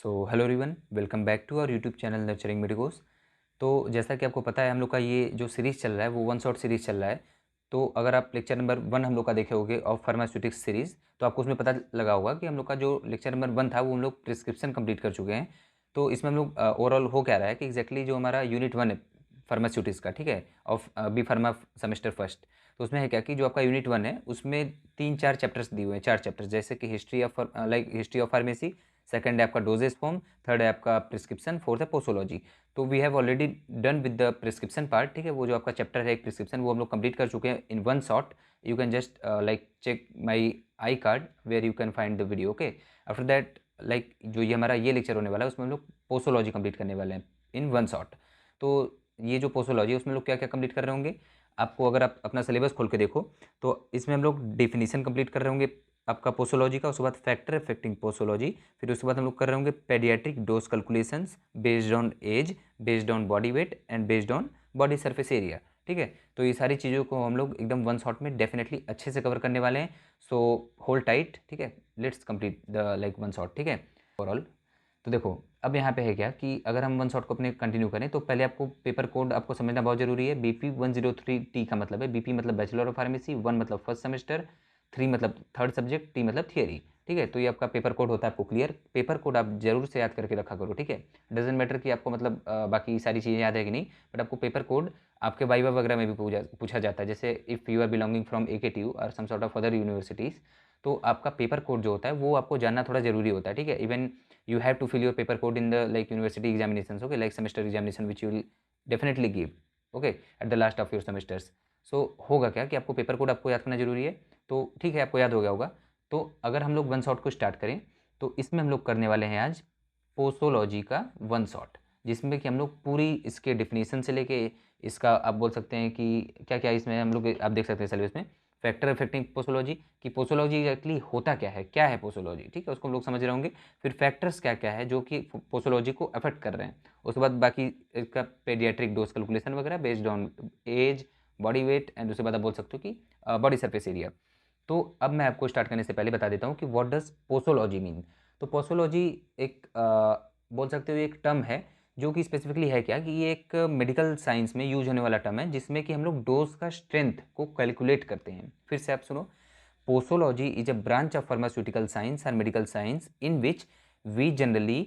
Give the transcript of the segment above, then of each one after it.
Hello everyone, welcome back to our YouTube channel nurturing medicos. तो जैसा कि आपको पता है, हम लोग का ये जो सीरीज़ चल रहा है वो वन शॉट सीरीज़ चल रहा है। तो अगर आप लेक्चर नंबर 1 हम लोग का देखे होंगे ऑफ फार्मास्यूटिक्स सीरीज़, तो आपको उसमें पता लगा होगा कि हम लोग का जो लेक्चर नंबर 1 था वो हम लोग प्रिस्क्रिप्शन कंप्लीट कर चुके हैं। तो इसमें हम लोग ओवरऑल हो क्या रहा है कि एग्जैक्टली जो हमारा यूनिट 1 है फार्मास्यूटिक्स का, ठीक है, of B pharma semester first. तो उसमें है क्या कि जो आपका यूनिट 1 है उसमें 3-4 चैप्टर्स दिए हुए हैं, 4 चैप्टर्स, जैसे कि history of history of pharmacy, second है आपका डोजेस फॉर्म, थर्ड है आपका प्रिस्क्रिप्शन, फोर्थ है पोसोलॉजी। तो we have already done with the prescription part, ठीक है। वो जो आपका चैप्टर है एक प्रिस्क्रिप्शन, वो हम लोग कंप्लीट कर चुके हैं in one shot. You can just like check my I card where you can find the video, okay. After that like जो ये हमारा ये लेक्चर होने वाला है उसमें हम लोग पोसोलॉजी कंप्लीट करने वाले हैं इन वन शॉट। तो ये जो पोसोलॉजी है उसमें लोग क्या क्या कंप्लीट कर रहे होंगे, आपको अगर आप अपना सिलेबस खोल के देखो तो इसमें हम लोग डेफिनेशन कंप्लीट कर रहे होंगे आपका पोसोलॉजी का, उसके बाद फैक्टर अफेक्टिंग पोसोलॉजी, फिर उसके बाद हम लोग कर रहे होंगे paediatric dose calculations based on age, based on body weight and based on body surface area, ठीक है। तो ये सारी चीज़ों को हम लोग एकदम वन शॉट में डेफिनेटली अच्छे से कवर करने वाले हैं। सो होल्ड टाइट, ठीक है, let's complete the like one shot, ठीक है, ओवरऑल। तो देखो, अब यहाँ पे है क्या कि अगर हम वन शॉट को अपने कंटिन्यू करें तो पहले आपको पेपर कोड आपको समझना बहुत जरूरी है। BP 103T का मतलब है, BP मतलब बैचलर ऑफ फार्मेसी, 1 मतलब फर्स्ट सेमेस्टर, 3 मतलब थर्ड सब्जेक्ट, T मतलब थियरी, ठीक है। तो ये आपका पेपर कोड होता है आपको क्लियर। पेपर कोड आप जरूर से याद करके रखा करो, ठीक है। डजेंट मैटर कि आपको मतलब बाकी सारी चीज़ें याद है कि नहीं, बट आपको पेपर कोड आपके वाइवा वगैरह में भी पूछा जाता है। जैसे if you are belonging from AKTU और some sort of other universities, तो आपका पेपर कोड जो होता है वो आपको जानना थोड़ा जरूरी होता है, ठीक है। Even you have to fill your paper code in the like university examinations, okay, like semester examination which you will definitely give, okay, at the last of your semesters. So होगा क्या कि आपको पेपर कोड आपको याद करना जरूरी है। तो ठीक है, आपको याद हो गया होगा। तो अगर हम लोग वन शॉट को स्टार्ट करें तो इसमें हम लोग करने वाले हैं आज पोसोलॉजी का वन शॉट, जिसमें कि हम लोग पूरी इसके डिफिनीशन से लेके इसका आप बोल सकते हैं कि क्या क्या इसमें हम लोग आप देख सकते हैं सिलेबस में। फैक्टर अफेक्टिंग पोसोलॉजी, कि पोसोलॉजी एग्जैक्टली होता क्या है पोसोलॉजी, ठीक है, उसको हम लोग समझ रहे होंगे। फिर फैक्टर्स क्या क्या है जो कि पोसोलॉजी को अफेक्ट कर रहे हैं। उसके बाद बाकी इसका पेडियाट्रिक डोज कैलकुलेशन वगैरह based on age, body weight and उसके बाद आप बोल सकते हो कि बॉडी सरफेस एरिया। तो अब मैं आपको स्टार्ट करने से पहले बता देता हूँ कि व्हाट डज पोसोलॉजी मीन। तो पोसोलॉजी एक बोल सकते हो एक टर्म है जो कि स्पेसिफिकली है क्या कि ये एक मेडिकल साइंस में यूज होने वाला टर्म है, जिसमें कि हम लोग डोज का स्ट्रेंथ को कैलकुलेट करते हैं। फिर से आप सुनो, posology is a branch of pharmaceutical science and medical science in which we generally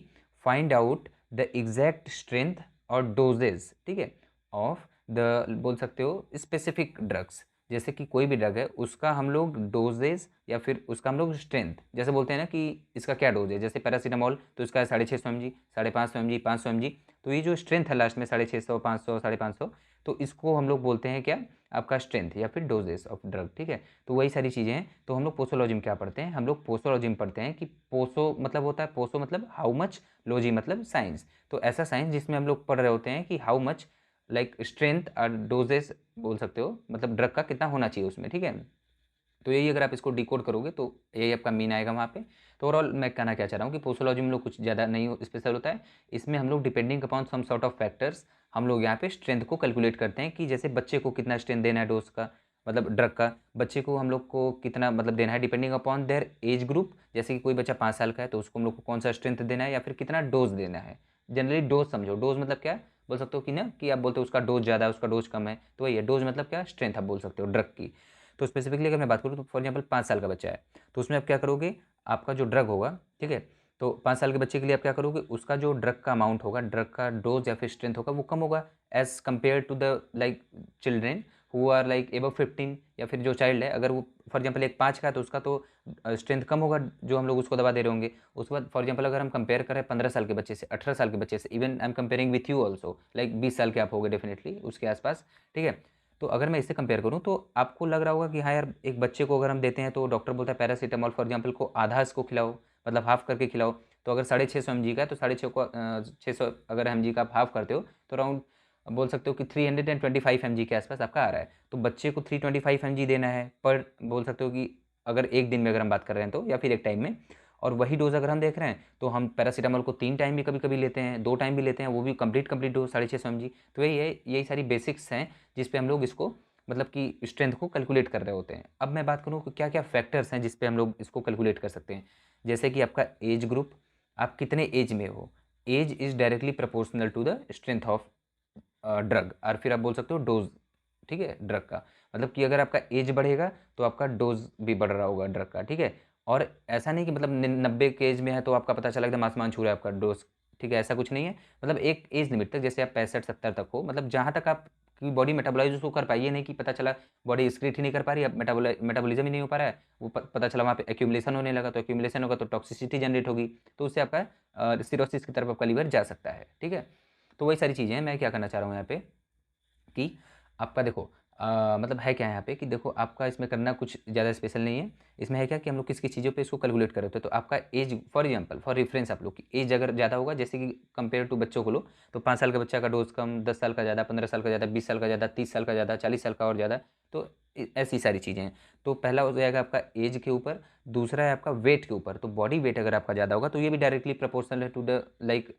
find out the exact strength और doses, ठीक है, ऑफ द बोल सकते हो स्पेसिफिक ड्रग्स। जैसे कि कोई भी ड्रग है उसका हम लोग डोजेज या फिर उसका हम लोग स्ट्रेंथ, जैसे बोलते हैं ना कि इसका क्या डोज है, जैसे पैरासीटामोल तो इसका है 650 mg, 550 mg, 500 mg। तो ये जो स्ट्रेंथ है लास्ट में 650, 500, 550, तो इसको हम लोग बोलते हैं क्या, आपका स्ट्रेंथ या फिर डोजेस ऑफ ड्रग, ठीक है। तो वही सारी चीज़ें हैं। तो हम लोग पोसोलॉजी में क्या पढ़ते हैं, हम लोग पोसोलॉजी में पढ़ते हैं कि पोसो मतलब होता है, पोसो मतलब हाउ मच, लॉजी मतलब साइंस। तो ऐसा साइंस जिसमें हम लोग पढ़ रहे होते हैं कि हाउ मच लाइक स्ट्रेंथ और डोजेस बोल सकते हो, मतलब ड्रग का कितना होना चाहिए उसमें, ठीक है। तो यही अगर आप इसको डिकोड करोगे तो यही आपका मीन आएगा वहाँ पे। तो ओवरऑल मैं कहना क्या चाह रहा हूँ कि पोसोलॉजी में लोग कुछ ज़्यादा नहीं स्पेशल होता है। इसमें हम लोग depending upon some sort of factors हम लोग यहाँ पे स्ट्रेंथ को कैलकुलेट करते हैं कि जैसे बच्चे को कितना स्ट्रेंथ देना है डोज का, मतलब ड्रग का, बच्चे को हम लोग को कितना मतलब देना है depending upon their age group. जैसे कि कोई बच्चा 5 साल का है तो उसको हम लोग को कौन सा स्ट्रेंथ देना है या फिर कितना डोज देना है। जनरली डोज समझो, डोज मतलब क्या बोल सकते हो कि ना कि आप बोलते हो उसका डोज ज़्यादा है उसका डोज कम है, तो वही है डोज मतलब क्या, स्ट्रेंथ आप बोल सकते हो ड्रग की। तो स्पेसिफिकली अगर मैं बात करूँ तो फॉर एग्जाम्पल 5 साल का बच्चा है तो उसमें आप क्या करोगे, आपका जो ड्रग होगा, ठीक है, तो 5 साल के बच्चे के लिए आप क्या करोगे, उसका जो ड्रग का अमाउंट होगा, ड्रग का डोज या फिर स्ट्रेंथ होगा वो कम होगा as compare to the like children who are like above 15। या फिर जो चाइल्ड है अगर वो फॉर एग्जाम्पल एक 5 का है तो उसका तो स्ट्रेंथ कम होगा जो हम लोग उसको दवा दे रहे होंगे। उसके बाद फॉर एग्जाम्पल अगर हम कंपेयर करें 15 साल के बच्चे से, 18 साल के बच्चे से, even I am comparing with you also, like 20 साल के आप होगे डेफिनेटली उसके आसपास, ठीक है। तो अगर मैं इससे कंपेयर करूँ तो आपको लग रहा होगा कि हाँ यार, एक बच्चे को अगर हम देते हैं तो डॉक्टर बोलता है पैरासीटामॉल फॉर एग्जाम्पल को आधा इसको खिलाओ, मतलब हाफ करके खिलाओ। तो अगर 650 mg का है तो 650 अगर mg का आप हाफ करते हो तो अराउंड बोल सकते हो कि 325 mg के आसपास आपका आ रहा है। तो बच्चे को 325 mg देना है पर, बोल सकते हो कि अगर एक दिन में अगर हम बात कर रहे हैं तो, या फिर एक टाइम में। और वही डोज अगर हम देख रहे हैं तो हम पैरासीटामोल को 3 टाइम भी कभी कभी लेते हैं, 2 टाइम भी लेते हैं, वो भी कंप्लीट डोज 650 mg। तो यही है, यही सारी बेसिक्स हैं जिस पे हम लोग इसको मतलब कि स्ट्रेंथ को कैलकुलेट कर रहे होते हैं। अब मैं बात करूँ कि क्या क्या फैक्टर्स हैं जिस पे हम लोग इसको कैलकुलेट कर सकते हैं। जैसे कि आपका एज ग्रुप, आप कितने एज में हो। Age is directly proportional to the strength of drug, और फिर आप बोल सकते हो डोज, ठीक है, ड्रग का। मतलब कि अगर आपका एज बढ़ेगा तो आपका डोज भी बढ़ रहा होगा ड्रग का, ठीक है। और ऐसा नहीं कि मतलब 90 के एज में है तो आपका पता चला एकदम आसमान छू रहा है आपका डोज, ठीक है, ऐसा कुछ नहीं है। मतलब एक एज लिमिट तक, जैसे आप 65-70 तक हो, मतलब जहाँ तक आपकी बॉडी मेटाबोलाइज उसको कर पाई, ये नहीं कि पता चला बॉडी एक्सक्रीट ही नहीं कर पा रही, अब मेटाबॉलिज्म ही नहीं हो पा रहा है, वो पता चला वहाँ पे एक्यूमुलेशन होने लगा, तो एक्यूमुलेशन होगा तो टॉक्सिसिटी जनरेट होगी, तो उससे आपका सिरोसिस की तरफ आपका लीवर जा सकता है, ठीक है। तो वही सारी चीज़ें हैं। मैं क्या करना चाह रहा हूँ यहाँ पे कि आपका देखो मतलब है क्या है यहाँ पे कि देखो आपका इसमें करना कुछ ज़्यादा स्पेशल नहीं है। इसमें है क्या कि हम लोग किस किस चीज़ों पे इसको कैलकुलेट कर रहे होते हैं। तो आपका age, for example, for reference, आप लोग की एज अगर ज़्यादा होगा, जैसे कि कंपेयर टू बच्चों को लो, तो 5 साल का बच्चा का डोज कम, 10 साल का ज़्यादा, 15 साल का ज़्यादा, 20 साल का ज़्यादा, 30 साल का ज़्यादा, 40 साल का और ज़्यादा। तो ऐसी सारी चीज़ें हैं। तो पहला हो जाएगा आपका एज के ऊपर, दूसरा है आपका वेट के ऊपर। तो बॉडी वेट अगर आपका ज़्यादा होगा तो ये भी डायरेक्टली प्रोपोर्शनल है टू द लाइक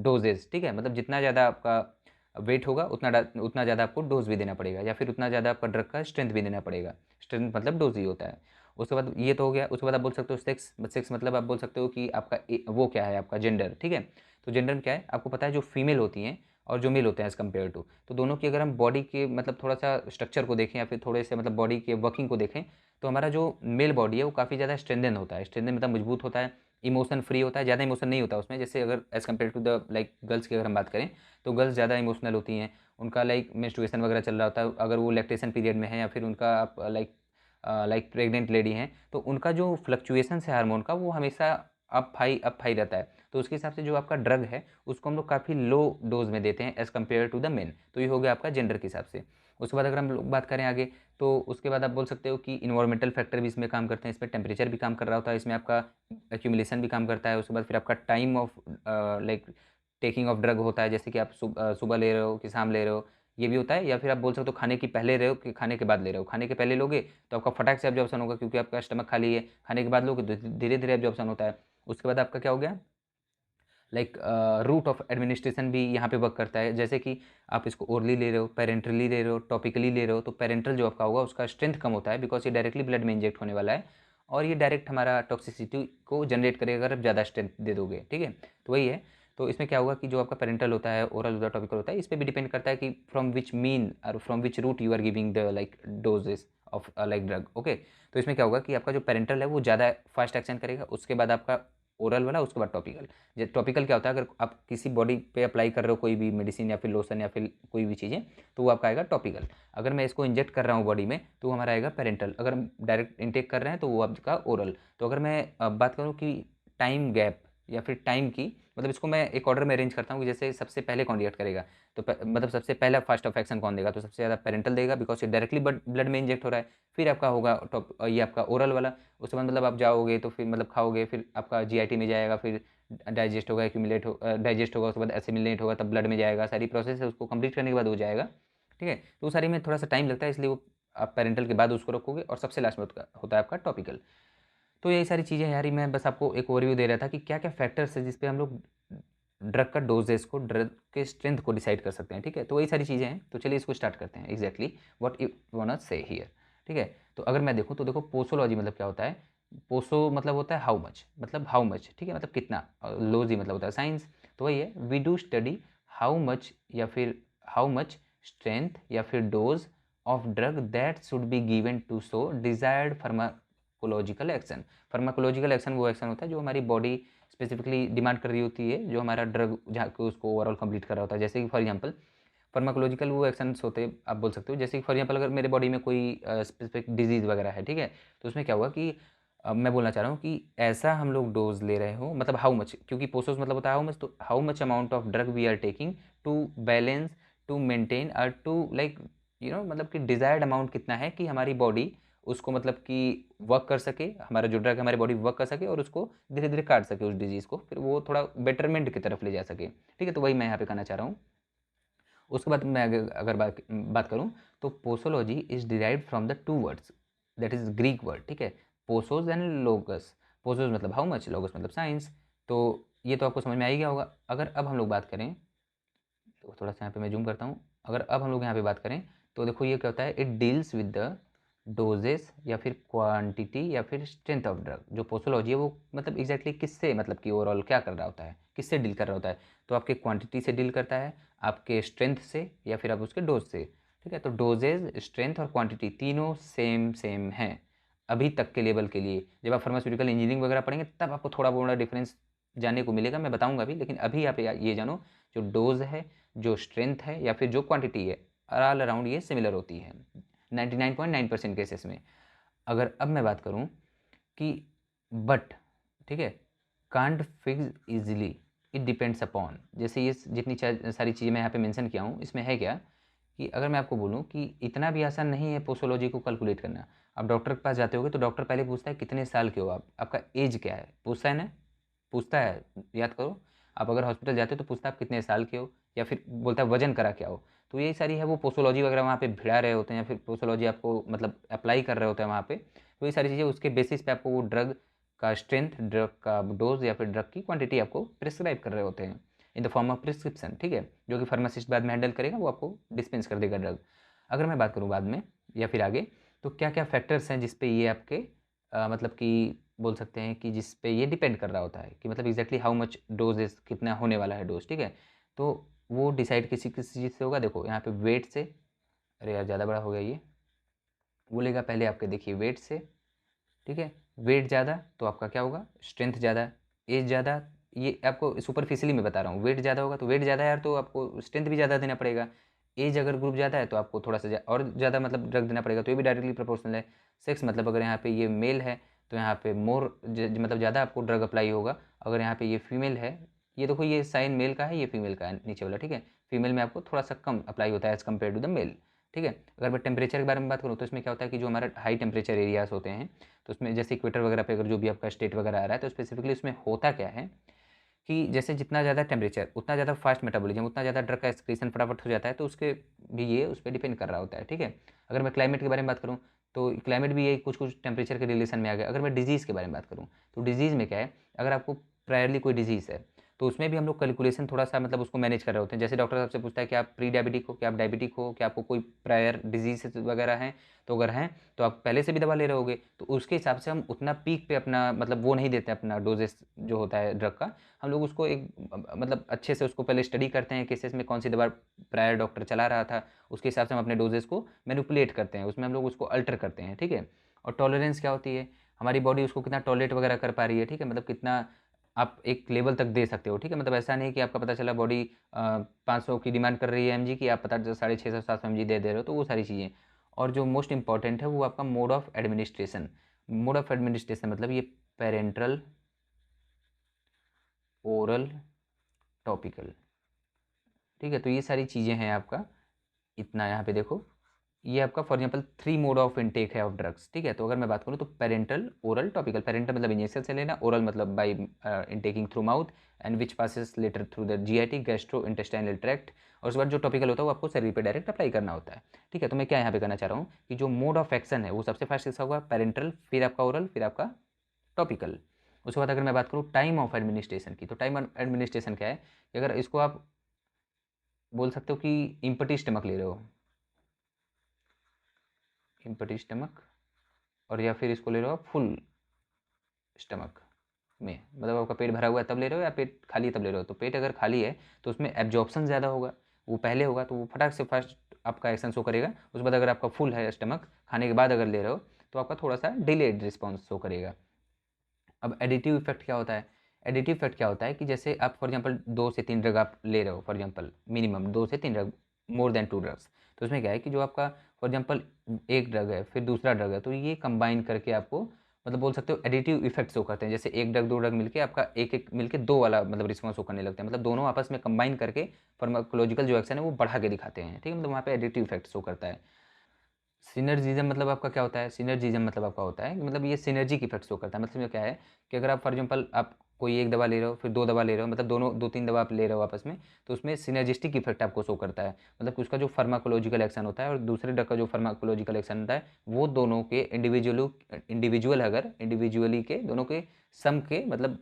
डोजेज, ठीक है। मतलब जितना ज़्यादा आपका वेट होगा उतना ज़्यादा आपको डोज भी देना पड़ेगा, या फिर उतना ज़्यादा आपका ड्रग का स्ट्रेंथ भी देना पड़ेगा। स्ट्रेंथ मतलब डोज ही होता है। उसके बाद ये तो हो गया। उसके बाद आप बोल सकते हो सेक्स। सेक्स मतलब आप बोल सकते हो कि आपका वो क्या है, आपका जेंडर, ठीक है। तो जेंडर में क्या है, आपको पता है जो फीमेल होती हैं और जो मेल होते हैं एज़ कम्पेयर टू, तो दोनों की अगर हम बॉडी के मतलब थोड़ा सा स्ट्रक्चर को देखें, या फिर थोड़े से मतलब बॉडी के वर्किंग को देखें, तो हमारा जो मेल बॉडी है वो काफ़ी ज़्यादा स्ट्रेंथन होता है। स्ट्रेंथन मतलब मजबूत होता है, इमोशन फ्री होता है, ज़्यादा इमोशन नहीं होता उसमें। जैसे अगर as compare to the like girls की अगर हम बात करें, तो गर्ल्स ज़्यादा इमोशनल होती हैं। उनका लाइक मेंस्ट्रुएशन वगैरह चल रहा होता है, अगर वो लैक्टेशन पीरियड में है, या फिर उनका आप लाइक प्रेग्नेंट लेडी हैं, तो उनका जो फ्लक्चुएशन है हार्मोन का, वो हमेशा अप हाई रहता है। तो उसके हिसाब से जो आपका ड्रग है उसको हम लोग काफ़ी लो डोज में देते हैं as compare to the men. तो ये हो गया आपका जेंडर के हिसाब से। उसके बाद अगर हम लोग बात करें आगे, तो उसके बाद आप बोल सकते हो कि इन्वायरमेंटल फैक्टर भी इसमें काम करते हैं। इसमें टेम्परेचर भी काम कर रहा होता है, इसमें आपका एक्यूमुलेशन भी काम करता है। उसके बाद फिर आपका time of like taking of drug होता है, जैसे कि आप सुबह ले रहे हो कि शाम ले रहे हो, ये भी होता है। या फिर आप बोल सकते हो खाने की पहले रहे हो कि खाने के बाद ले रहे हो। खाने के पहले लोगे तो आपका फटाक से एब्जॉर्प्शन होगा, क्योंकि आपका स्टमक खाली है। खाने के बाद लोगे तो धीरे धीरे एब्जॉर्प्शन होता है। उसके बाद आपका क्या हो गया, लाइक रूट ऑफ एडमिनिस्ट्रेशन भी यहाँ पे वर्क करता है। जैसे कि आप इसको ओरली ले रहे हो, पेरेंटली ले रहे हो, टॉपिकली ले रहे हो, तो पेरेंटल जो आपका होगा उसका स्ट्रेंथ कम होता है, बिकॉज ये डायरेक्टली ब्लड में इंजेक्ट होने वाला है, और ये डायरेक्ट हमारा टॉक्सिसिटी को जनरेट करेगा अगर आप ज़्यादा स्ट्रेंथ दे दोगे, ठीक है। तो वही है। तो इसमें क्या होगा कि जो आपका पेरेंटल होता है, ओरल होता है, टॉपिकल होता है, इस पर भी डिपेंड करता है कि फ्रॉम विच मीन और from which route you are giving the like doses of like drug, okay. तो इसमें क्या होगा कि आपका जो पेरेंटल है वो ज़्यादा फास्ट एक्शन करेगा, उसके बाद आपका ओरल वाला, उसके बाद टॉपिकल। जो टॉपिकल क्या होता है, अगर आप किसी बॉडी पे अप्लाई कर रहे हो कोई भी मेडिसिन या फिर लोशन या फिर कोई भी चीज़ें, तो वो आपका आएगा टॉपिकल। अगर मैं इसको इंजेक्ट कर रहा हूँ बॉडी में तो वो हमारा आएगा पेरेंटल। अगर हम डायरेक्ट इंटेक कर रहे हैं तो वो आपका ओरल। तो अगर मैं बात करूँ कि टाइम गैप या फिर टाइम की, मतलब इसको मैं एक ऑर्डर में अरेंज करता हूँ कि जैसे सबसे पहले कौन रिएक्ट करेगा, तो मतलब सबसे पहला फास्ट ऑफ एक्शन कौन देगा, तो सबसे ज़्यादा पेरेंटल देगा, बिकॉज ये डायरेक्टली ब्लड में इंजेक्ट हो रहा है। फिर आपका होगा टॉप ये आपका ओरल वाला। उसके बाद मतलब आप जाओगे तो फिर मतलब खाओगे, फिर आपका जीआईटी में जाएगा, फिर डाइजेस्ट होगा, एक्यूमुलेट हो डाइजेस्ट होगा, उसके बाद एसिमिलेट होगा, तब ब्लड में जाएगा। सारी प्रोसेस है, उसको कंप्लीट करने के बाद हो जाएगा, ठीक है। तो सारी में थोड़ा सा टाइम लगता है, इसलिए वो आप पेरेंटल के बाद उसको रखोगे, और सबसे लास्ट में होता है आपका टॉपिकल। तो यही सारी चीज़ें यार, मैं बस आपको एक ओवरव्यू दे रहा था कि क्या क्या फैक्टर्स है जिस पे हम लोग ड्रग का डोजेस को, ड्रग के स्ट्रेंथ को डिसाइड कर सकते हैं, ठीक है। तो वही सारी चीज़ें हैं। तो चलिए इसको स्टार्ट करते हैं exactly what you want say here, ठीक है। तो अगर मैं देखूँ तो देखो, पोसोलॉजी मतलब क्या होता है। पोसो मतलब होता है हाउ मच, मतलब हाउ मच, ठीक है, मतलब कितना। लॉजी मतलब होता है साइंस। तो वही है, we do study how much, या फिर हाउ मच स्ट्रेंथ या फिर dose of drug that should be given to show desired pharmacological action. Pharmacological action वो एक्शन होता है जो हमारी बॉडी स्पेसिफिकली डिमांड कर रही होती है, जो हमारा ड्रग जहाँ को उसको ओवरऑल कंप्लीट कर रहा होता है। जैसे कि फॉर एग्जांपल फार्माकोलॉजिकल वो एक्शंस होते हैं, आप बोल सकते हो। जैसे कि फॉर एग्जांपल अगर मेरे बॉडी में कोई स्पेसिफिक डिजीज़ वगैरह है, ठीक है, तो उसमें क्या होगा कि मैं बोलना चाह रहा हूँ कि ऐसा हम लोग डोज ले रहे हो, मतलब हाउ मच, क्योंकि पोसोस मतलब होता है हाउ मच, तो how much amount of drug we are taking to balance, to maintain और टू लाइक मतलब कि डिजायर्ड अमाउंट कितना है कि हमारी बॉडी उसको मतलब कि वर्क कर सके, हमारा जो ड्रग है हमारी बॉडी वर्क कर सके, और उसको धीरे धीरे काट सके उस डिजीज़ को, फिर वो थोड़ा बेटरमेंट की तरफ ले जा सके, ठीक है। तो वही मैं यहाँ पे कहना चाह रहा हूँ। उसके बाद मैं अगर बात करूँ, तो posology is derived from the two words, that is Greek word, ठीक है। पोसोस एंड लोगस। पोसोस मतलब हाउ मच, लोगस मतलब साइंस। तो ये तो आपको समझ में आ ही गया होगा। अगर अब हम लोग बात करें, तो थोड़ा सा यहाँ पे मैं जूम करता हूँ। अगर अब हम लोग यहाँ पे बात करें, तो देखो ये क्या होता है, it deals with the doses या फिर क्वांटिटी या फिर स्ट्रेंथ ऑफ ड्रग। जो पोसोलॉजी है वो मतलब एग्जैक्टली किससे मतलब कि ओवरऑल क्या कर रहा होता है, किससे डील कर रहा होता है, तो आपके क्वांटिटी से डील करता है, आपके स्ट्रेंथ से, या फिर आप उसके डोज से। ठीक है, तो डोजेज, स्ट्रेंथ और क्वांटिटी तीनों सेम सेम हैं अभी तक के लेवल के लिए। जब आप फार्मास्यूटिकल इंजीनियरिंग वगैरह पढ़ेंगे तब आपको थोड़ा बहुत डिफरेंस जानने को मिलेगा, मैं बताऊंगा भी, लेकिन अभी आप ये जानो जो डोज है, जो स्ट्रेंथ है या फिर जो क्वांटिटी है, ऑल अराउंड ये सिमिलर होती है 99.9% केसेस में। अगर अब मैं बात करूं कि बट, ठीक है, can't fix easily, it depends upon, जैसे ये जितनी सारी चीज़ें मैं यहाँ पे मेंशन किया हूँ, इसमें है क्या कि अगर मैं आपको बोलूँ कि इतना भी आसान नहीं है पोसोलॉजी को कैलकुलेट करना। आप डॉक्टर के पास जाते होगे तो डॉक्टर पहले पूछता है कितने साल के हो आप, आपका एज क्या है, पूछता है ना, पूछता है, याद करो। आप अगर हॉस्पिटल जाते हो तो पूछता है आप कितने साल के हो, या फिर बोलता है वजन करा क्या हो। तो यही सारी है वो पोसोलॉजी वगैरह वहाँ पे भिड़ा रहे होते हैं, या फिर पोसोलॉजी आपको मतलब अप्लाई कर रहे होते हैं वहाँ पे। तो ये सारी चीज़ें उसके बेसिस पे आपको वो ड्रग का स्ट्रेंथ, ड्रग का डोज या फिर ड्रग की क्वांटिटी आपको प्रिस्क्राइब कर रहे होते हैं in the form of prescription. ठीक है, जो कि फार्मासिस्ट बाद में हैंडल करेगा, वो आपको डिस्पेंस कर देगा ड्रग। अगर मैं बात करूँ बाद में या फिर आगे, तो क्या क्या फैक्टर्स हैं जिस पे ये आपके मतलब कि बोल सकते हैं कि जिस पे ये डिपेंड कर रहा होता है कि मतलब एग्जैक्टली हाउ मच डोजेस, कितना होने वाला है डोज। ठीक है, तो वो डिसाइड किसी किसी चीज़ से होगा। देखो यहाँ पे वेट से, अरे यार ज़्यादा बड़ा हो गया ये, बोलेगा पहले आपके देखिए वेट से। ठीक है, वेट ज़्यादा तो आपका क्या होगा, स्ट्रेंथ ज़्यादा। एज ज़्यादा, ये आपको सुपरफिशियली मैं बता रहा हूँ, वेट ज़्यादा होगा तो वेट ज़्यादा यार, तो आपको स्ट्रेंथ भी ज़्यादा देना पड़ेगा। एज अगर ग्रुप ज़्यादा है तो आपको थोड़ा सा और ज़्यादा मतलब ड्रग देना पड़ेगा, तो ये भी डायरेक्टली प्रोपोर्शनल है। सेक्स मतलब अगर यहाँ पे ये मेल है तो यहाँ पे मोर मतलब ज़्यादा आपको ड्रग अप्लाई होगा। अगर यहाँ पे ये फीमेल है, ये देखो ये साइन मेल का है, ये फीमेल का है नीचे वाला। ठीक है, फीमेल में आपको थोड़ा सा कम अप्लाई होता है as compare to the male. ठीक है, अगर मैं टेम्परेचर के बारे में बात करूँ तो इसमें क्या होता है कि जो हमारा हाई टेम्परेचर एरियाज होते हैं, तो उसमें जैसे इक्वेटर वगैरह पे अगर जो भी आपका स्टेट वगैरह आ रहा है, तो स्पेसिफिकली उसमें होता क्या है कि जैसे जितना ज़्यादा टेम्परेचर उतना ज़्यादा फास्ट मेटाबॉलिज्म, उतना ज़्यादा ड्रग का एक्सक्रीशन फटाफट हो जाता है, तो उसके भी ये उस पर डिपेंड कर रहा होता है। ठीक है, अगर मैं क्लाइमेट के बारे में बात करूँ तो क्लाइमेट भी ये कुछ कुछ टेम्परेचर के रिलेशन में आ गया। अगर मैं डिजीज़ के बारे में बात करूँ तो डिजीज़ में क्या है, अगर आपको प्रायरली कोई डिजीज़ है तो उसमें भी हम लोग कैलकुलेशन थोड़ा सा मतलब उसको मैनेज कर रहे होते हैं। जैसे डॉक्टर आपसे पूछता है कि आप प्री डायबिटिक हो, क्या आप डायबिटिक हो, क्या आपको कोई प्रायर डिजीज वगैरह हैं, तो अगर हैं तो आप पहले से भी दवा ले रहे होगे, तो उसके हिसाब से हम उतना पीक पे अपना मतलब वो नहीं देते अपना डोजेस जो होता है ड्रग का। हम लोग उसको एक मतलब अच्छे से उसको पहले स्टडी करते हैं केसेस में कौन सी दवा प्रायर डॉक्टर चला रहा था, उसके हिसाब से हम अपने डोजेस को मैनिपुलेट करते हैं, उसमें हम लोग उसको अल्टर करते हैं। ठीक है, और टॉलरेंस क्या होती है, हमारी बॉडी उसको कितना टॉलरेट वगैरह कर पा रही है। ठीक है, मतलब कितना आप एक लेवल तक दे सकते हो। ठीक है, मतलब ऐसा नहीं कि आपका पता चला बॉडी 500 की डिमांड कर रही है एमजी की, आप पता 650 700 एमजी दे रहे हो, तो वो सारी चीज़ें। और जो मोस्ट इंपॉर्टेंट है वो आपका mode of administration. Mode of administration मतलब ये पेरेंट्रल, ओरल, टॉपिकल। ठीक है, तो ये सारी चीज़ें हैं आपका, इतना यहाँ पे देखो, ये आपका for example 3 mode of intake है ऑफ ड्रग्स। ठीक है, तो अगर मैं बात करूँ तो पेरेंटल, ओरल, टॉपिकल। पेरेंटल मतलब इंजेक्शन से लेना, ओरल मतलब by intaking through mouth, and which passes later through the GIT, gastro intestinal tract. और उसके बाद जो टॉपिकल होता है वो आपको शरीर पे डायरेक्ट अप्लाई करना होता है। ठीक है, तो मैं क्या यहाँ पे करना चाह रहा हूँ कि जो मोड ऑफ एक्शन है वो सबसे फर्स्ट किसका होगा, पेरेंटल, फिर आपका ओरल, फिर आपका टॉपिकल। उसके बाद अगर मैं बात करूँ टाइम ऑफ एडमिनिस्ट्रेशन की, तो टाइम ऑफ एडमिनिस्ट्रेशन क्या है कि अगर इसको आप बोल सकते हो कि इम्पटी स्टमक ले रहे हो, इम्पटी स्टमक, और या फिर इसको ले रहे हो आप फुल स्टमक में, मतलब आपका पेट भरा हुआ है तब ले रहे हो या पेट खाली है तब ले रहे हो। तो पेट अगर खाली है तो उसमें एब्जॉर्प्शन ज़्यादा होगा, वो पहले होगा, तो वो फटाक से फर्स्ट आपका एक्शन शो करेगा। उसके बाद अगर आपका फुल है स्टमक, खाने के बाद अगर ले रहे हो, तो आपका थोड़ा सा डिलेड रिस्पॉन्स शो करेगा। अब एडिटिव इफेक्ट क्या होता है, एडिटिव इफेक्ट क्या होता है कि जैसे आप फॉर एग्जांपल 2 से 3 ड्रग आप ले रहे हो, फॉर एग्जांपल मिनिमम 2 से 3 ड्रग, मोर देन 2 ड्रग्स, तो उसमें क्या है कि जो आपका फॉर एग्जांपल एक ड्रग है फिर दूसरा ड्रग है, तो ये कंबाइन करके आपको मतलब बोल सकते हो एडिटिव इफेक्ट शो करते हैं। जैसे एक ड्रग 2 ड्रग मिलके आपका एक एक मिलके 2 वाला मतलब रिस्पॉन्स शो करने लगते हैं, मतलब दोनों आपस में कंबाइन करके फार्माकोलॉजिकल जो एक्शन है वो बढ़ा के दिखाते हैं। ठीक है, मतलब वहाँ पे एडिटिव इफेक्ट शो करता है। सिनर्जिज्म मतलब आपका क्या होता है, सिनर्जिज्म मतलब आपका होता है कि मतलब ये सिनर्जिक इफेक्ट शो करता है। मतलब ये क्या है कि अगर आप फॉर एग्जांपल आप कोई एक दवा ले रहे हो फिर 2 दवा ले रहे हो, मतलब दोनों 2 3 दवा आप ले रहे हो आपस में, तो उसमें सिनर्जिस्टिक इफेक्ट आपको शो करता है। मतलब कि उसका जो फार्माकोलॉजिकल एक्शन होता है और दूसरे ड्रग का जो फार्माकोलॉजिकल एक्शन होता है, वो दोनों के इंडिविजुअल अगर इंडिविजुअली के दोनों के सम के मतलब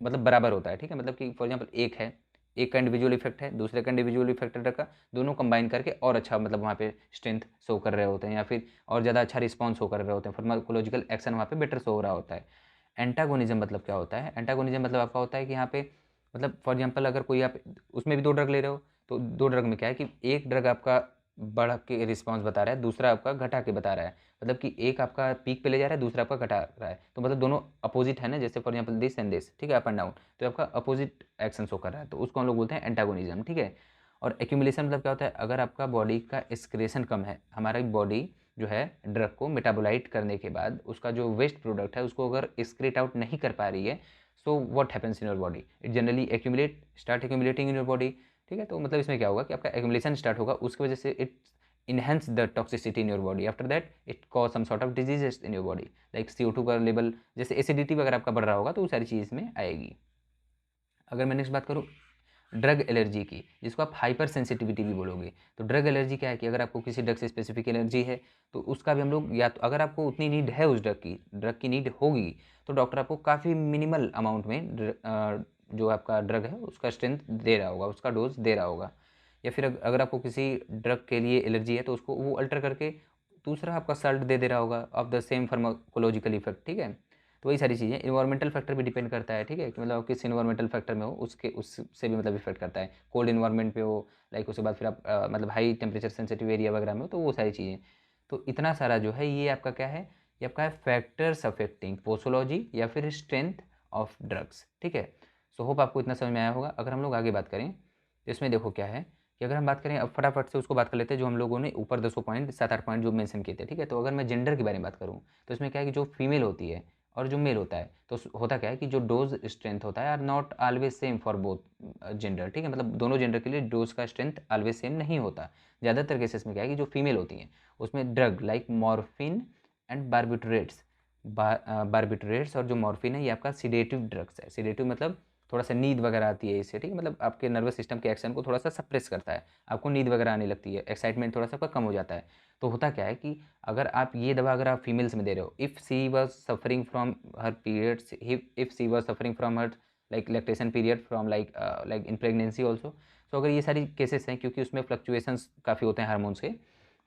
मतलब बराबर होता है। ठीक है, मतलब कि फॉर एग्जाम्पल एक है एक का इंडिविजुअल इफेक्ट है, दूसरे का इंडिविजुअल इफेक्ट रखा, दोनों कंबाइन करके और अच्छा मतलब वहाँ पे स्ट्रेंथ शो कर रहे होते हैं या फिर और ज़्यादा अच्छा रिस्पॉन्स शो कर रहे होते हैं, फार्माकोलॉजिकल एक्शन वहाँ पे बेटर शो हो रहा होता है। एंटागोनिज्म मतलब क्या होता है? एंटागोनिज्म मतलब आपका होता है कि यहाँ पे मतलब फॉर एग्जांपल अगर कोई आप उसमें भी 2 ड्रग ले रहे हो, तो 2 ड्रग में क्या है कि एक ड्रग आपका बढ़ा के रिस्पॉन्स बता रहा है, दूसरा आपका घटा के बता रहा है। मतलब कि एक आपका पीक पे ले जा रहा है, दूसरा आपका घटा रहा है। तो मतलब दोनों अपोजिट है ना, जैसे for example this and this, ठीक है, अप एंड डाउन, तो आपका अपोजिट एक्शन शो कर रहा है, तो उसको हम लोग बोलते हैं एंटागोनिज्म, ठीक है। और एक्यूमुलेशन मतलब क्या होता है? अगर आपका बॉडी का एक्सक्रेशन कम है, हमारी बॉडी जो है ड्रग को मेटाबोलाइट करने के बाद उसका जो वेस्ट प्रोडक्ट है उसको अगर एक्सक्रेट आउट नहीं कर पा रही है, so what happens in your body? It generally start accumulating in your body, ठीक है। तो मतलब इसमें क्या होगा कि आपका एक्यूमुलेशन स्टार्ट होगा, उसकी वजह से it enhance the toxicity in your body, after that it cause some sort of diseases in your body, like CO2 का लेवल, जैसे एसिडिटी वगैरह आपका बढ़ रहा होगा, तो वो सारी चीज़ इसमें आएगी। अगर मैं नेक्स्ट बात करूँ ड्रग एलर्जी की, जिसको आप हाइपर सेंसिटिविटी भी बोलोगे, तो ड्रग एलर्जी क्या है कि अगर आपको किसी ड्रग से स्पेसिफिक एलर्जी है, तो उसका भी हम लोग, या तो अगर आपको उतनी नीड है उस ड्रग की नीड होगी, तो डॉक्टर आपको काफ़ी मिनिमल अमाउंट में जो आपका ड्रग है उसका स्ट्रेंथ दे रहा होगा, उसका डोज दे रहा होगा। या फिर अगर आपको किसी ड्रग के लिए एलर्जी है, तो उसको वो अल्टर करके दूसरा आपका सल्ट दे रहा होगा of the same pharmacological effect, ठीक है। तो वही सारी चीज़ें, इन्वायरमेंटल फैक्टर भी डिपेंड करता है, ठीक है, कि मतलब आप किस इन्वायरमेंटल फैक्टर में हो उससे भी मतलब इफेक्ट करता है। कोल्ड इन्वायरमेंट पे हो, लाइक उसके बाद फिर आप मतलब हाई टेम्परेचर सेंसिटिव एरिया वगैरह में हो, तो वो सारी चीज़ें। तो इतना सारा जो है ये आपका क्या है, ये आपका है फैक्टर्स अफेक्टिंग पोसोलॉजी या फिर स्ट्रेंथ ऑफ ड्रग्स, ठीक है। सो होप आपको इतना समझ में आया होगा। अगर हम लोग आगे बात करें तो इसमें देखो क्या है कि अगर हम बात करें, अब फटाफट से उसको बात कर लेते हैं जो हम लोगों ने ऊपर 200 पॉइंट 7-8 पॉइंट जो मेंशन किए थे, ठीक है। तो अगर मैं जेंडर के बारे में बात करूँ, तो इसमें क्या है कि जो फीमेल होती है और जो मेल होता है, तो होता क्या है कि जो डोज स्ट्रेंथ होता है are not always same for both gender, ठीक है। मतलब दोनों जेंडर के लिए डोज का स्ट्रेंथ ऑलवेज सेम नहीं होता। ज़्यादातर केसेस में क्या है कि जो फीमेल होती हैं उसमें ड्रग लाइक मॉर्फिन एंड बारबिटरेट्स और जो मॉर्फिन है ये आपका सीडेटिव ड्रग्स है। सीडेटिव मतलब थोड़ा सा नींद वगैरह आती है इससे, ठीक है, मतलब आपके नर्वस सिस्टम के एक्शन को थोड़ा सा सप्रेस करता है, आपको नींद वगैरह आने लगती है, एक्साइटमेंट थोड़ा सा आपका कम हो जाता है। तो होता क्या है कि अगर आप ये दवा अगर आप फीमेल्स में दे रहे हो, if she was suffering from her periods, if she was suffering from her like lactation period from like in pregnancy also, तो अगर ये सारी केसेस हैं क्योंकि उसमें फ्लक्चुएशंस काफ़ी होते हैं हार्मोन्स के,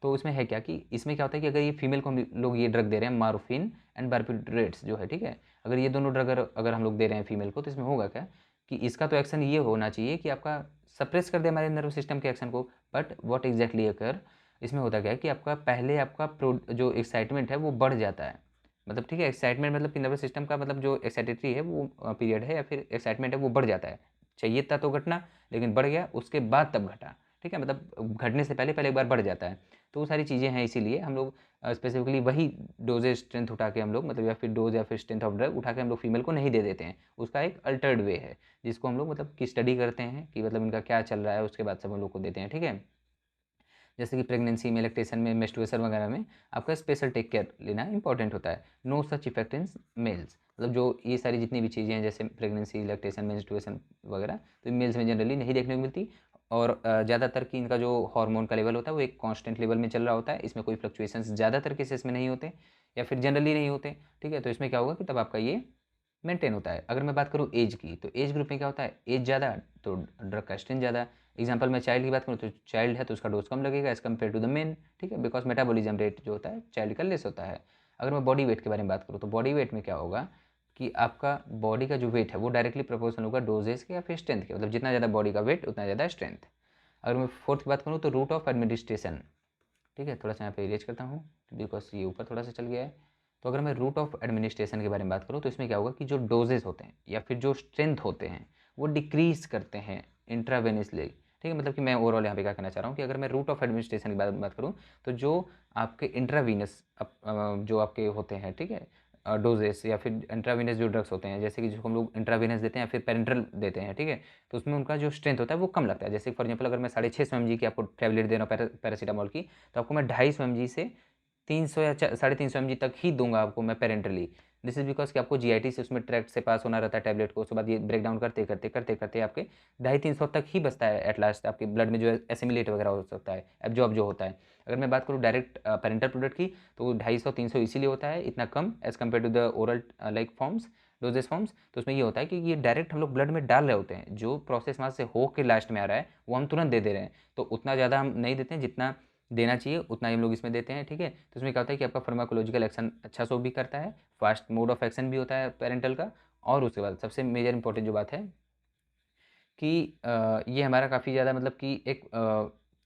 तो इसमें है क्या कि इसमें क्या होता है कि अगर ये फीमेल को हम लोग ये ड्रग दे रहे हैं मार्फिन एंड बारबिटरेट्स जो है, ठीक है, अगर ये दोनों ड्रग अगर हम लोग दे रहे हैं फीमेल को, तो इसमें होगा क्या कि इसका तो एक्शन ये होना चाहिए कि आपका सप्रेस कर दे हमारे नर्व सिस्टम के एक्शन को, बट व्हाट एग्जैक्टली अकर, इसमें होता क्या है कि आपका पहले आपका जो एक्साइटमेंट है वो बढ़ जाता है। मतलब ठीक है, एक्साइटमेंट मतलब कि नर्वस सिस्टम का मतलब जो एक्साइटेटरी है वो पीरियड है या फिर एक्साइटमेंट है वो बढ़ जाता है। चाहिए था तो घटना, लेकिन बढ़ गया उसके बाद तब घटा, ठीक है, मतलब घटने से पहले पहले एक बार बढ़ जाता है। तो वो सारी चीज़ें हैं, इसीलिए हम लोग स्पेसिफिकली वही डोजेज स्ट्रेंथ उठा के हम लोग मतलब या फिर डोज या फिर स्ट्रेंथ ऑफ ड्रग उठा के हम लोग फीमेल को नहीं दे देते हैं। उसका एक अल्टर्ड वे है जिसको हम लोग मतलब की स्टडी करते हैं कि मतलब इनका क्या चल रहा है, उसके बाद सब हम लोग को देते हैं, ठीक है। जैसे कि प्रेगनेंसी में, लैक्टेशन में, मेंस्ट्रुएशन वगैरह में आपका स्पेशल टेक केयर लेना इंपॉर्टेंट होता है। No such effect in males, मतलब जो ये सारी जितनी भी चीज़ें हैं जैसे प्रेगनेंसी, लैक्टेशन, मेंस्ट्रुएशन वगैरह, तो मेल्स में जनरली नहीं देखने को मिलती। और ज़्यादातर कि इनका जो हार्मोन का लेवल होता है वो एक कांस्टेंट लेवल में चल रहा होता है, इसमें कोई फ्लक्चुएशंस ज़्यादातर केसेस में नहीं होते या फिर जनरली नहीं होते, ठीक है। तो इसमें क्या होगा कि तब आपका ये मेंटेन होता है। अगर मैं बात करूँ एज की, तो एज ग्रुप में क्या होता है, एज ज़्यादा तो ड्रग का स्ट्रेंथ ज़्यादा। एग्जांपल मैं चाइल्ड की बात करूँ तो चाइल्ड है तो उसका डोज कम लगेगा as compare to the men, ठीक है, बिकॉज मेटाबॉलिज्म रेट जो होता है चाइल्ड का लेस होता है। अगर मैं बॉडी वेट के बारे में बात करूँ तो बॉडी वेट में क्या होगा कि आपका बॉडी का जो वेट है वो डायरेक्टली प्रोपोर्शनल होगा डोजेज के या फिर स्ट्रेंथ के, मतलब जितना ज़्यादा बॉडी का वेट उतना ज़्यादा स्ट्रेंथ। अगर मैं फोर्थ की बात करूँ तो रूट ऑफ एडमिनिस्ट्रेशन, ठीक है, थोड़ा सा यहाँ पे इरेज करता हूँ बिकॉज ये ऊपर थोड़ा सा चल गया है। तो अगर मैं रूट ऑफ एडमिनिस्ट्रेशन के बारे में बात करूँ तो इसमें क्या होगा कि जो डोजेस होते हैं या फिर जो स्ट्रेंथ होते हैं वो डिक्रीज करते हैं इंट्रावेनसली, ठीक है। मतलब कि मैं ओवरऑल यहाँ पे क्या कहना चाह रहा हूँ कि अगर मैं रूट ऑफ एडमिनिस्ट्रेशन की बात करूँ तो जो आपके इंट्रावीनस जो आपके होते हैं, ठीक है, डोजेस या फिर इंट्रावीनस जो ड्रग्स होते हैं, जैसे कि जिसको हम लोग इंट्रावीनस देते हैं या फिर पेरेंट्रल देते हैं, ठीक है, तो उसमें उनका जो स्ट्रेंथ होता है वो कम लगता है। जैसे फॉर एग्जाम्पल अगर मैं 650 mg की आपको टैबलेट दे रहा हूँ पैरासीटामॉल की, तो आपको मैं 250 mg से 300 या 350 mg तक ही दूंगा आपको मैं पेरेंटली। दिस इज बिकॉज कि आपको जीआईटी से उसमें ट्रैक्ट से पास होना रहता है टैबलेट को, उसके बाद ये ब्रेक डाउन करते करते करते करते आपके 250-300 तक ही बचता है एट लास्ट, आपके ब्लड में जो एसिमिलेट वगैरह हो सकता है, एब्जॉर्ब जो होता है। अगर मैं बात करूँ डायरेक्ट पेरेंटल प्रोडक्ट की, तो 250-300 इसीलिए होता है इतना कम as compare to the oral like forms, doses forms. तो उसमें ये होता है कि ये डायरेक्ट हम लोग ब्लड में डाल रहे होते हैं, जो प्रोसेस वहाँ से हो के लास्ट में आ रहा है वो हम तुरंत दे दे रहे हैं। तो उतना ज़्यादा हम नहीं देते हैं, जितना देना चाहिए उतना ही हम लोग इसमें देते हैं, ठीक है। तो इसमें क्या होता है कि आपका फार्माकोलॉजिकल एक्शन अच्छा सो भी करता है, फास्ट मोड ऑफ एक्शन भी होता है पेरेंटल का। और उसके बाद सबसे मेजर इंपॉर्टेंट जो बात है कि ये हमारा काफ़ी ज़्यादा मतलब कि एक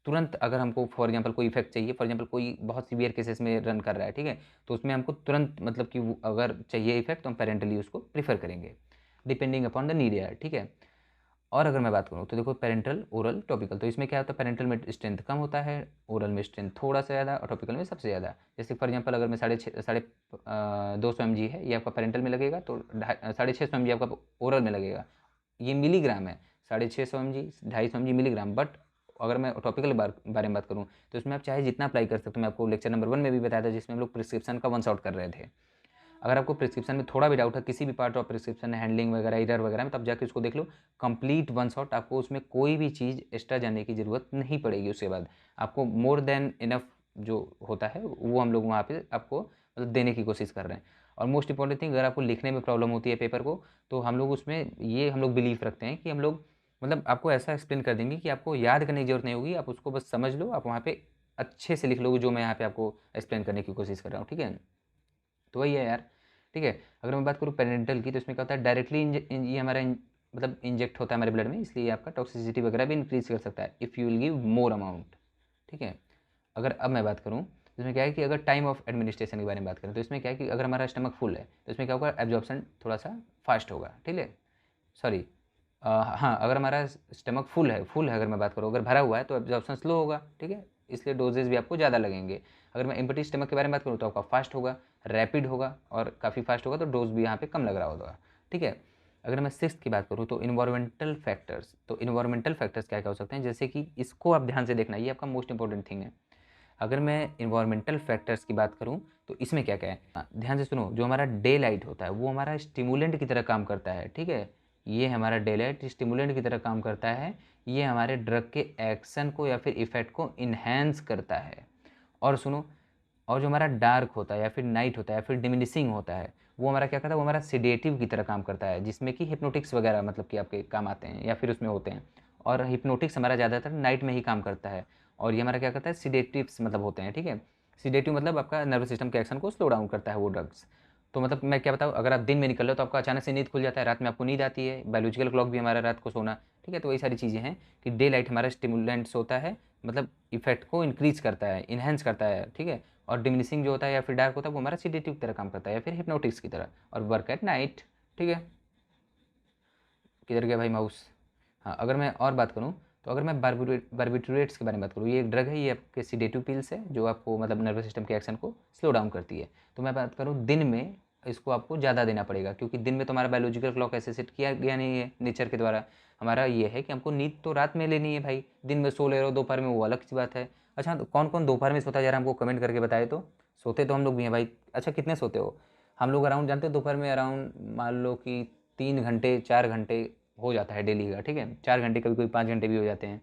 तुरंत अगर हमको फॉर एग्जांपल कोई इफेक्ट चाहिए, फॉर एग्जांपल कोई बहुत सीवियर केसेस में रन कर रहा है, ठीक है, तो उसमें हमको तुरंत मतलब कि अगर चाहिए इफेक्ट तो हम पेरेंटली उसको प्रीफर करेंगे, डिपेंडिंग अपॉन द नीड यार, ठीक है। और अगर मैं बात करूँ तो देखो पेरेंटल, ओरल, टॉपिकल, तो इसमें क्या होता है, पेरेंटल में स्ट्रेंथ कम होता है, ओरल में स्ट्रेंथ थोड़ा सा ज़्यादा और टॉपिकल में सबसे ज़्यादा। जैसे फॉर एग्जांपल अगर मैं 250 mg है ये आपका पेरेंटल में लगेगा, तो 650 mg आपका ओरल में लगेगा। ये मिलीग्राम है, 650 mg 250 mg मिलीग्राम। बट अगर मैं टॉपिकल बारे में बात करूँ तो इसमें आप चाहे जितना अप्लाई कर सकते हो। मैं आपको लेक्चर नंबर 1 में भी बताया था, जिसमें हम लोग प्रिस्क्रिप्शन का वन शॉट कर रहे थे। अगर आपको प्रिस्क्रिप्शन में थोड़ा भी डाउट है किसी भी पार्ट ऑफ प्रिस्क्रिप्शन, हैंडलिंग वगैरह, एरर वगैरह में, तब जाके उसको देख लो, कंप्लीट वन शॉट। आपको उसमें कोई भी चीज़ एक्स्ट्रा जानने की ज़रूरत नहीं पड़ेगी। उसके बाद आपको मोर देन इनफ जो होता है वो हम लोग वहाँ पे आपको मतलब देने की कोशिश कर रहे हैं। और मोस्ट इंपॉर्टेंट थिंग, अगर आपको लिखने में प्रॉब्लम होती है पेपर को, तो हम लोग उसमें ये हम लोग बिलीव रखते हैं कि हम लोग मतलब आपको ऐसा एक्सप्लेन कर देंगे कि आपको याद करने की ज़रूरत नहीं होगी, आप उसको बस समझ लो, आप वहाँ पे अच्छे से लिख लोगे जो मैं यहाँ पे आपको एक्सप्लेन करने की कोशिश कर रहा हूँ, ठीक है। तो वही है यार, ठीक है। अगर मैं बात करूँ पेरेंटल की, तो इसमें क्या होता है, डायरेक्टली ये हमारा मतलब इंजेक्ट होता है हमारे ब्लड में, इसलिए आपका टॉक्सिसिटी वगैरह भी इंक्रीज कर सकता है if you will give more amount, ठीक है। अगर अब मैं बात करूँ तो इसमें क्या है कि अगर टाइम ऑफ एडमिनिस्ट्रेशन के बारे में बात करें तो इसमें क्या है कि अगर हमारा स्टमक फुल है तो इसमें क्या होगा, एब्जॉर्प्शन थोड़ा सा फास्ट होगा, ठीक है। सॉरी, हाँ, अगर हमारा स्टमक फुल है अगर मैं बात करूँ, अगर भरा हुआ है तो एब्जॉर्प्शन स्लो होगा, ठीक है, इसलिए डोजेज भी आपको ज़्यादा लगेंगे। अगर मैं एम्प्टी स्टमक के बारे में बात करूँ तो आपका फास्ट होगा, रैपिड होगा और काफ़ी फास्ट होगा, तो डोज भी यहाँ पे कम लग रहा होगा, ठीक है। अगर मैं सिक्स्थ की बात करूँ तो इन्वायरमेंटल फैक्टर्स, तो इन्वायरमेंटल फैक्टर्स क्या क्या हो सकते हैं, जैसे कि इसको आप ध्यान से देखना, ये आपका मोस्ट इंपॉर्टेंट थिंग है। अगर मैं इन्वायरमेंटल फैक्टर्स की बात करूं तो इसमें क्या क्या है, ध्यान से सुनो। जो हमारा डे लाइट होता है वो हमारा स्टिमुलेंट की तरह काम करता है, ठीक है। ये हमारा डे लाइट स्टिमुलेंट की तरह काम करता है, ये हमारे ड्रग के एक्शन को या फिर इफेक्ट को इन्हेंस करता है। और सुनो, और जो हमारा डार्क होता है या फिर नाइट होता है या फिर डिमिनिशिंग होता है, वो हमारा क्या करता है, वो हमारा सिडेटिव की तरह काम करता है, जिसमें कि हिप्नोटिक्स वगैरह मतलब कि आपके काम आते हैं या फिर उसमें होते हैं। और हिप्नोटिक्स हमारा ज़्यादातर नाइट में ही काम करता है। और ये हमारा क्या करता है, सिडेटिव्स मतलब होते हैं, ठीक है। सिडेटिव मतलब आपका नर्वस सिस्टम के एक्शन को स्लो डाउन करता है वो ड्रग्स। तो मतलब मैं क्या बताऊँ, अगर आप दिन में निकल रहे हो तो आपका अचानक से नींद खुल जाता है, रात में आपको नींद आती है, बायोलॉजिकल क्लॉक भी हमारा रात को सोना, ठीक है। तो वही सारी चीज़ें हैं कि डे लाइट हमारा स्टिमुलेंट्स होता है, मतलब इफेक्ट को इंक्रीज करता है, इन्हेंस करता है, ठीक है। और डिमिनिशिंग जो होता है या फिर डार्क होता है वो हमारा सिडेटिव की तरह काम करता है या फिर हिप्नोटिक्स की तरह, और वर्क एट नाइट, ठीक है। किधर गया भाई माउस। हाँ, अगर मैं और बात करूँ तो अगर मैं बार्बिट्यूरेट्स के बारे में बात करूँ, ये एक ड्रग है, ये आपके सिडेटिव पिल्स है जो आपको मतलब नर्वस सिस्टम के एक्शन को स्लो डाउन करती है। तो मैं बात करूँ दिन में, इसको आपको ज़्यादा देना पड़ेगा, क्योंकि दिन में तो हमारा बायोलॉजिकल क्लॉक ऐसे सेट किया गया नहीं है नेचर के द्वारा। हमारा ये है कि हमको नींद तो रात में लेनी है भाई, दिन में सो ले रहे हो दोपहर में वो अलग सी बात है। अच्छा, तो कौन कौन दोपहर में सोता है यार, हमको कमेंट करके बताए तो। सोते तो हम लोग भी हैं भाई। अच्छा, कितने सोते हो। हम लोग अराउंड जानते हो दोपहर में अराउंड मान लो कि 3 घंटे 4 घंटे हो जाता है डेली का, ठीक है। 4 घंटे, कभी कभी 5 घंटे भी हो जाते हैं।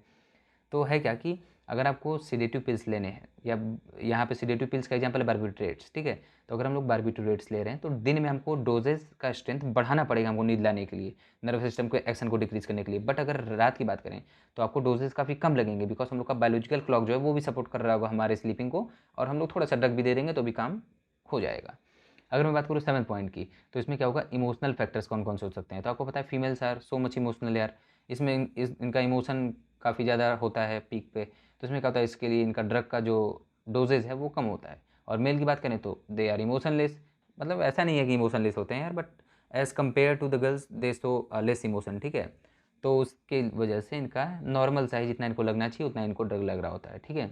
तो है क्या कि अगर आपको सिडेटिव पिल्स लेने हैं, या यहाँ पे सिडेटिव पिल्स का एग्जांपल है बार्बिट्रेट्स, ठीक है। तो अगर हम लोग बार्बिट्रेट्स ले रहे हैं तो दिन में हमको डोजेज का स्ट्रेंथ बढ़ाना पड़ेगा हमको नींद लाने के लिए, नर्वस सिस्टम के एक्शन को डिक्रीज करने के लिए। बट अगर रात की बात करें तो आपको डोजेज काफ़ी कम लगेंगे, बिकॉज हम लोग का बायोलॉजिकल क्लॉक जो है वो भी सपोर्ट कर रहा होगा हमारे स्लीपिंग को, और हम लोग थोड़ा सा ड्रग भी दे देंगे तो भी काम हो जाएगा। अगर मैं बात करूँ 7th पॉइंट की, तो इसमें क्या होगा, इमोशनल फैक्टर्स कौन कौन से हो सकते हैं। तो आपको पता है females are so much emotional यार, इसमें इनका इमोशन काफ़ी ज़्यादा होता है पीक पे। तो इसमें क्या होता है, इसके लिए इनका ड्रग का जो डोजेज है वो कम होता है। और मेल की बात करें तो दे आर इमोशनलेस, मतलब ऐसा नहीं है कि इमोशनलेस होते हैं यार, but as compare to the girls they so less emotion, ठीक है। तो उसके वजह से इनका नॉर्मल सा है, जितना इनको लगना चाहिए उतना इनको ड्रग लग रहा होता है, ठीक है।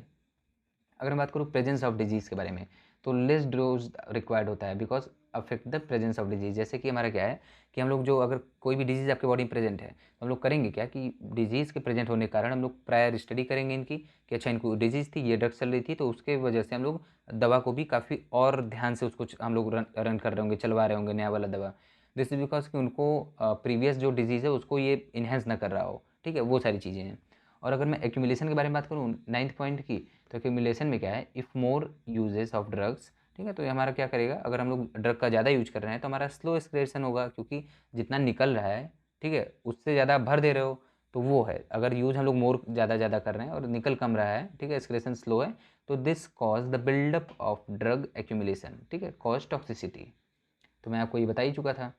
अगर मैं बात करूँ प्रेजेंस ऑफ डिजीज़ के बारे में, तो लेस डोज रिक्वायर्ड होता है because affect the presence of disease. जैसे कि हमारा क्या है कि हम लोग जो अगर कोई भी डिजीज़ आपके बॉडी में प्रेजेंट है तो हम लोग करेंगे क्या कि डिजीज़ के प्रेजेंट होने के कारण हम लोग प्रायर स्टडी करेंगे इनकी कि अच्छा इनको डिजीज़ थी, ये ड्रग चल रही थी, तो उसके वजह से हम लोग दवा को भी काफ़ी और ध्यान से उसको हम लोग रन कर रहे होंगे, चलवा रहे होंगे नया वाला दवा। दिस इज बिकॉज कि उनको प्रीवियस जो डिजीज़ है उसको ये इन्हेंस ना कर रहा हो, ठीक है, वो सारी चीज़ें हैं। और अगर मैं एक्यूमुलेशन के बारे में बात करूँ 9th पॉइंट की, तो एक्यूमुलेशन में क्या है, if more uses of drugs ठीक है। तो ये हमारा क्या करेगा, अगर हम लोग ड्रग का ज़्यादा यूज कर रहे हैं तो हमारा स्लो एक्सक्रेशन होगा, क्योंकि जितना निकल रहा है, ठीक है, उससे ज़्यादा भर दे रहे हो तो वो है। अगर यूज हम लोग मोर ज़्यादा कर रहे हैं और निकल कम रहा है, ठीक है, एक्सक्रेशन स्लो है, तो this cause the buildup of drug accumulation, ठीक है, कॉज टॉक्सिसिटी। तो मैं आपको ये बता ही चुका था।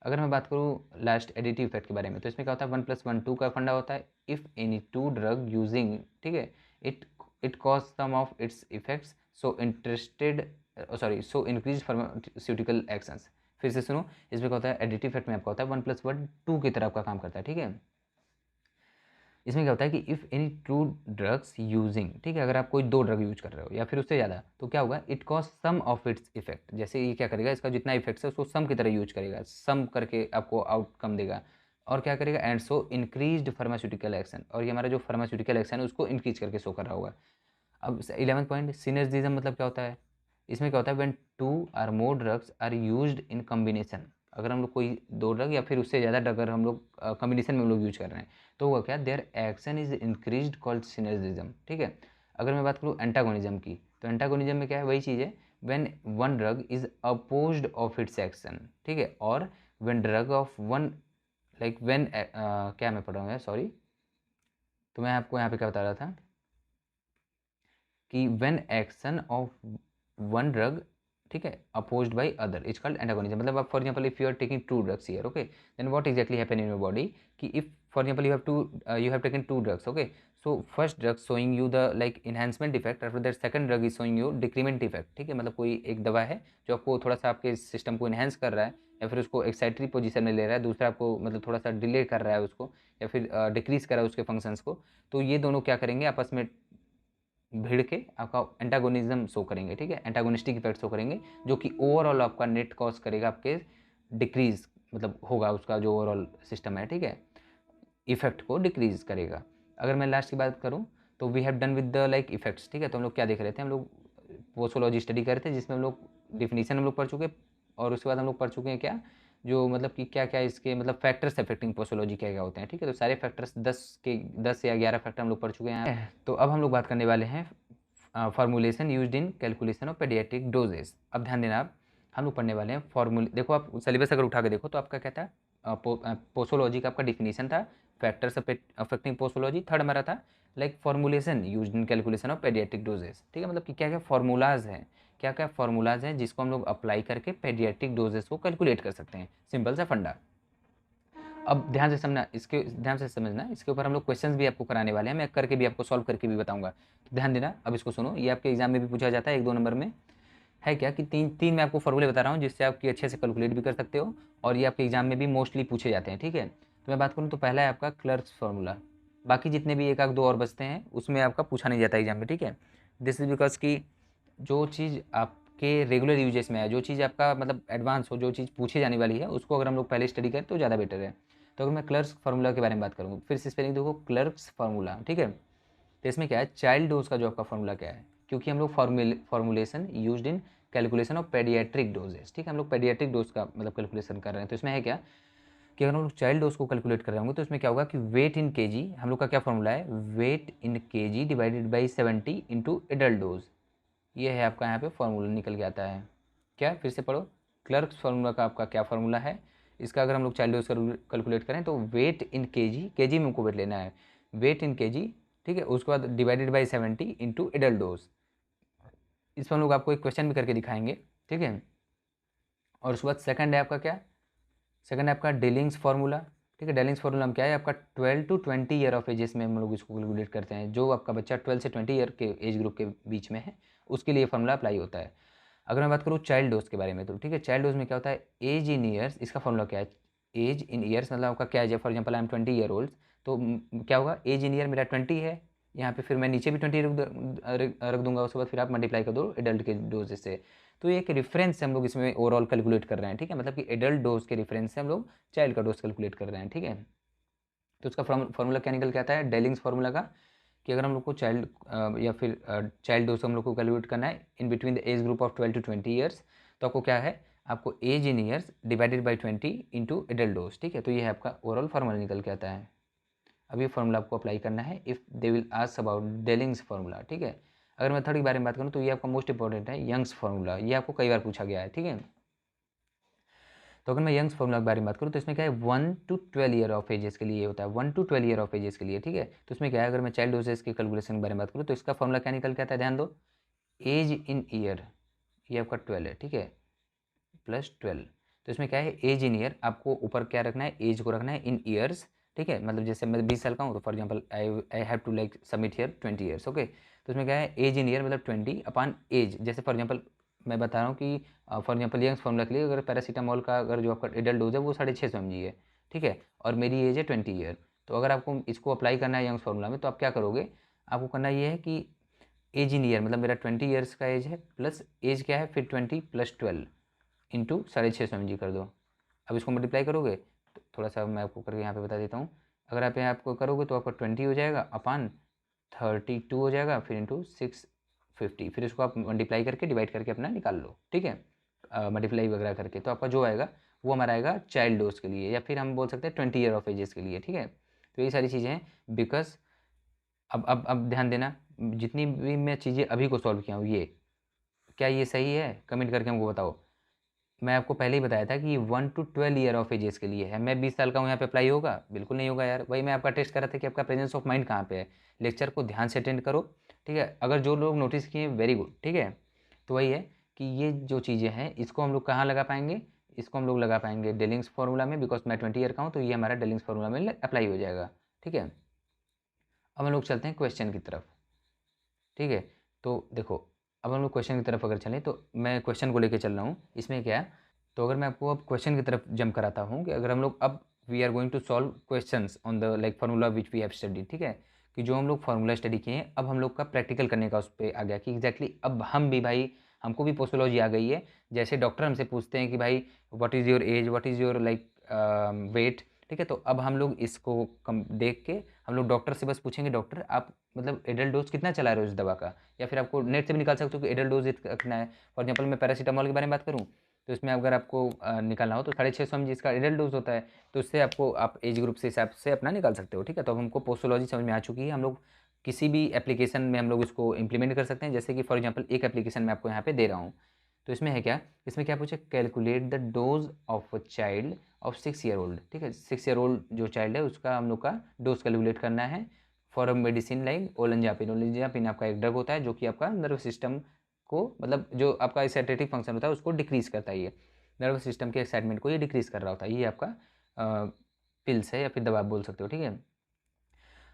अगर मैं बात करूँ लास्ट एडिटिव इफेक्ट के बारे में, तो इसमें क्या होता है, 1+1 2 का फंडा होता है। If any two drug using, ठीक है, it it cause some of its effects so interested so increase pharmaceutical actions. फिर से सुनो, इसमें क्या होता है, एडिटिव इफेक्ट में आपका होता है 1+1 2 की तरह आपका काम करता है, ठीक है। इसमें क्या होता है कि if any to drugs using, ठीक है, अगर आप कोई 2 ड्रग यूज कर रहे हो या फिर उससे ज़्यादा, तो क्या होगा, it cause some of its effect. जैसे ये क्या करेगा, इसका जितना इफेक्ट्स है उसको सम की तरह यूज करेगा, सम करके आपको आउटकम देगा। और क्या करेगा, and so increased pharmaceutical action, और ये हमारा जो फार्मास्यूटिकल एक्शन है उसको इंक्रीज करके शो कर रहा होगा। अब 11th पॉइंट, सिनर्जिज्म मतलब क्या होता है। इसमें क्या होता है, व्हेन 2 और more drugs are used in combination. अगर हम लोग कोई 2 ड्रग या फिर उससे ज़्यादा ड्रग अगर हम लोग कॉम्बिनेशन में हम लोग यूज कर रहे हैं, तो हुआ क्या, their action is increased called synergism, ठीक है। अगर मैं बात करूँ एंटागोनिज्म की, तो एंटागोनिज्म में क्या है, वही चीज़ है, when one drug is opposed of its action, ठीक है, और when drug of one, like when, क्या मैं पढ़ रहा हूँ यार, सॉरी। तो मैं आपको यहाँ पे क्या बता रहा था कि when action of one drug, ठीक है, opposed by other is called antagonism. मतलब आप for example if you are taking 2 drugs here, okay, then what exactly happen in your body, कि if for example you have taken 2 drugs, okay, so first drug showing you the like enhancement effect, after that second drug is showing you decrement effect, ठीक है। मतलब कोई एक दवा है जो आपको थोड़ा सा आपके सिस्टम को इन्हांस कर रहा है या फिर उसको एक्साइटरी पोजीशन में ले रहा है, दूसरा आपको मतलब थोड़ा सा डिले कर रहा है उसको, या फिर डिक्रीज कर रहा है उसके फंक्शंस को। तो ये दोनों क्या करेंगे, आपस में भिड़ के आपका एंटागोनिज्म शो करेंगे, ठीक है, एंटागोनिस्टिक इफेक्ट शो करेंगे, जो कि ओवरऑल आपका नेट कॉज करेगा आपके डिक्रीज, मतलब होगा उसका जो ओवरऑल सिस्टम है, ठीक है, इफेक्ट को डिक्रीज करेगा। अगर मैं लास्ट की बात करूँ, तो we have done with the like effects, ठीक है। तो हम लोग क्या देख रहे थे, हम लोग पोसोलॉजी स्टडी कर रहे थे, जिसमें हम लोग डिफिनीशन हम लोग पढ़ चुके, और उसके बाद हम लोग पढ़ चुके हैं क्या, जो मतलब कि क्या क्या इसके मतलब फैक्टर्स अफेक्टिंग पोसोलॉजी क्या क्या होते हैं, ठीक है। तो सारे फैक्टर्स 10 या 11 फैक्टर हम लोग पढ़ चुके हैं। तो अब हम लोग बात करने वाले हैं formulation used in calculation of paediatric doses. अब ध्यान देना, आप हम लोग पढ़ने वाले हैं फॉर्मूले। देखो आप सिलेबस अगर उठा के देखो तो आपका क्या था, पोसोलॉजी का आपका डिफिनीशन था, फैक्टर्स अफेक्टिंग पोसोलॉजी। थर्ड हमारा था like formulation used in calculation of paediatric doses, ठीक है। मतलब कि क्या क्या फार्मूलाज हैं, क्या क्या फार्मूलाज हैं जिसको हम लोग अप्लाई करके पेडियाट्रिक डोजेस को कैलकुलेट कर सकते हैं, सिंपल सा फंडा। अब ध्यान से समझना, इसके ध्यान से समझना, इसके ऊपर हम लोग क्वेश्चंस भी आपको कराने वाले हैं, मैं करके भी आपको सॉल्व करके भी बताऊंगा, तो ध्यान देना। अब इसको सुनो, ये आपके एग्जाम में भी पूछा जाता है 1-2 नंबर में। है क्या कि तीन तीन मैं आपको फॉर्मूले बता रहा हूँ जिससे आपकी अच्छे से कैलकुलेट भी कर सकते हो, और ये आपके एग्जाम में भी मोस्टली पूछे जाते हैं, ठीक है। तो मैं बात करूँ तो पहला है आपका क्लर्क्स फार्मूला। बाकी जितने भी 1-2 और बचते हैं उसमें आपका पूछा नहीं जाता एग्जाम में, ठीक है। दिस इज बिकॉज कि जो चीज़ आपके रेगुलर यूजेस में है, जो चीज़ आपका मतलब एडवांस हो, जो चीज़ पूछी जाने वाली है, उसको अगर हम लोग पहले स्टडी करें तो ज़्यादा बेटर है। तो अगर मैं क्लर्क्स फार्मूला के बारे में बात करूँ, फिर से स्पेलिंग देखो, क्लर्क्स फार्मूला, ठीक है। तो इसमें क्या है, चाइल्ड डोज का जो आपका फार्मूला क्या है, क्योंकि हम लोग formulation used in calculation of paediatric doses, ठीक है, हम लोग पेडियाट्रिक डोज का मतलब कैलकुलेशन कर रहे हैं। तो इसमें है क्या कि अगर हम लोग चाइल्ड डोज को कैलकुलेट कर रहे होंगे तो इसमें क्या होगा कि वेट इन केजी, हम लोग का क्या फॉर्मूला है, weight in KG divided by 70 into adult dose. ये है आपका यहाँ पे फॉर्मूला निकल के आता है। क्या, फिर से पढ़ो, क्लर्क्स फार्मूला का आपका क्या फॉर्मूला है, इसका अगर हम लोग चाइल्ड डोज कैलकुलेट करें तो वेट इन केजी, केजी में हमको वेट लेना है, वेट इन केजी, ठीक है, उसके बाद divided by 70 into adult dose. इस पर हम लोग आपको एक क्वेश्चन भी करके दिखाएंगे, ठीक है। और उसके बाद सेकंड है आपका क्या, सेकंड है आपका डेलिंग्स फार्मूला, ठीक है। डेलिंग्स फार्मूला में क्या है आपका 12 to 20 ईयर ऑफ एजेस में हम लोग इसको कैलकुलेट करते हैं, जो आपका बच्चा 12 से 20 ईयर के एज ग्रुप के बीच में है उसके लिए फार्मूला अप्लाई होता है। अगर मैं बात करूँ चाइल्ड डोज के बारे में, तो ठीक है, चाइल्ड डोज में क्या होता है, एज इन ईयर्स, इसका फॉर्मूला क्या है, एज इन ईयर्स मतलब आपका क्या है, for example I am 20 year old, तो क्या होगा, एज इन ईयर मेरा 20 है, यहाँ पे फिर मैं नीचे भी 20 रख दूंगा, उसके बाद फिर आप मल्टीप्लाई कर दो एडल्ट के डोज से। तो ये एक रेफरेंस से हम लोग इसमें ओवरऑल कैलकुलेट कर रहे हैं, ठीक है, मतलब कि एडल्ट डोज के रेफरेंस से हम लोग चाइल्ड का डोज कैलकुलेट कर रहे हैं, ठीक है। तो उसका फॉर्मूला क्या निकल के आता है, डेलिंग्स फार्मूला का, कि अगर हम लोग को चाइल्ड या फिर चाइल्ड डोज हम लोग को कैलकुलेट करना है in between the age group of 12 to 20 years, तो आपको क्या है, आपको age in years divided by 20 into adult dose, ठीक है। तो ये है आपका ओवरऑल फार्मूला निकल के आता है। अब ये फार्मूला आपको अप्लाई करना है if they will ask about dealings formula, ठीक है। अगर मेथड के बारे में बात करूँ तो ये आपका मोस्ट इंपॉर्टेंट है, यंग्स फार्मूला, ये आपको कई बार पूछा गया है, ठीक है। तो अगर मैं यंग्स फार्मूला के बारे में बात करूँ तो इसमें क्या है, 1 to 12 ईयर ऑफ एजेस के लिए ये होता है, 1 to 12 ईयर ऑफ एजेस के लिए, ठीक है। तो इसमें क्या है, अगर मैं चाइल्ड डोजेस की कैलकुलेशन के बारे में बात करूँ तो इसका फॉर्मूला क्या निकल के आता है, ध्यान दो, एज इन ईयर, ये आपका 12 है, ठीक है, प्लस 12। तो इसमें क्या है, एज इन ईयर, आपको ऊपर क्या रखना है, एज को रखना है इन ईयर्स, ठीक है। मतलब जैसे मैं 20 साल का हूँ तो for example I have to like submit here 20 years, okay. तो इसमें क्या है, एज इन ईयर मतलब 20 अपॉन एज, जैसे फॉर एग्जाम्पल मैं बता रहा हूँ कि फॉर एग्जाम्पल यंग्स फॉर्मूला के लिए अगर पैरासीटामोल का अगर जो आपका एडल्ट डोज है वो 650 mg है, ठीक है, और मेरी एज है 20 ईयर। तो अगर आपको इसको अप्लाई करना है यंग्स फार्मूला में तो आप क्या करोगे, आपको करना ये है कि एज इन ईयर मतलब मेरा 20 ईयर्स का एज है, प्लस एज क्या है फिर 20 प्लस 12 इंटू 650 mg कर दो। अब इसको मल्टीप्लाई करोगे तो थोड़ा सा मैं आपको करके यहाँ पे बता देता हूँ। अगर आप यहाँ आपको करोगे तो आपका 20 हो जाएगा अपान 32 हो जाएगा, फिर इंटू 650, फिर इसको आप मल्टीप्लाई करके डिवाइड करके अपना निकाल लो, ठीक है, मल्टीप्लाई वगैरह करके। तो आपका जो आएगा वो हमारा आएगा चाइल्ड डोज के लिए, या फिर हम बोल सकते हैं 20 ईयर ऑफ एजेस के लिए, ठीक है। तो ये सारी चीज़ें हैं बिकॉज अब ध्यान देना, जितनी भी मैं चीज़ें अभी को सॉल्व किया हूँ ये क्या ये सही है, कमेंट करके हमको बताओ। मैं आपको पहले ही बताया था कि ये 1 to 12 ईयर ऑफ एजेस के लिए है, मैं 20 साल का हूँ यहाँ पे अप्लाई होगा, बिल्कुल नहीं होगा यार। वही मैं आपका टेस्ट कर रहा था कि आपका प्रेजेंस ऑफ माइंड कहाँ पे है। लेक्चर को ध्यान से अटेंड करो, ठीक है। अगर जो लोग नोटिस किए वेरी गुड, ठीक है। तो वही है कि ये जो चीज़ें हैं इसको हम लोग कहाँ लगा पाएंगे, इसको हम लोग लगा पाएंगे डेलिंग्स फार्मूला में, बिकॉज मैं 20 ईयर का हूँ तो ये हमारा डेलिंग्स फार्मूला में अप्लाई हो जाएगा, ठीक है। अब हम लोग चलते हैं क्वेश्चन की तरफ, ठीक है। तो देखो अब हम लोग क्वेश्चन की तरफ अगर चलें तो मैं क्वेश्चन को लेकर चल रहा हूँ, इसमें क्या है, तो अगर मैं आपको अब क्वेश्चन की तरफ जंप कराता हूँ कि अगर हम लोग अब we are going to solve questions on the like formula which we have study, ठीक है, कि जो हम लोग फार्मूला स्टडी किए हैं अब हम लोग का प्रैक्टिकल करने का उस पर आ गया कि एग्जैक्टली अब हम भी भाई हमको भी पोस्टोलॉजी आ गई है। जैसे डॉक्टर हमसे पूछते हैं कि भाई what is your age, what is your like weight, ठीक है, तो अब हम लोग इसको कम देख के हम लोग डॉक्टर से बस पूछेंगे, डॉक्टर आप मतलब एडल्ट डोज कितना चला रहे हो इस दवा का, या फिर आपको नेट से भी निकाल सकते हो कि एडल्ट डोज कितना है। फॉर एग्जाम्पल मैं पैरासीटामोल के बारे में बात करूँ तो इसमें अगर आपको निकालना हो तो 650 mg इसका एडल्ट डोज होता है, तो उससे आपको आप एज ग्रुप से हिसाब से अपना निकाल सकते हो, ठीक है। तो अब हमको पोस्टोलॉजी समझ में आ चुकी है, हम लोग किसी भी एप्लीकेशन में हम लोग इसको इंप्लीमेंट कर सकते हैं। जैसे कि फॉर एग्जाम्पल एक एप्लीकेशन मैं आपको यहाँ पे दे रहा हूँ, तो इसमें है क्या, इसमें क्या पूछे, calculate the dose of a child of 6 year old, ठीक है, 6 ईयर ओल्ड जो चाइल्ड है उसका हम लोग का डोज कैलकुलेट करना है फॉर अ मेडिसिन लाइक ओलेंजापिन। ओलेंजापिन आपका एक ड्रग होता है जो कि आपका नर्व सिस्टम को मतलब जो आपका एक्साइटेटिव फंक्शन होता है उसको डिक्रीज करता है, ये नर्व सिस्टम के एक्साइटमेंट को ये डिक्रीज कर रहा होता है, ये आपका पिल्स है या फिर दवा बोल सकते हो, ठीक है।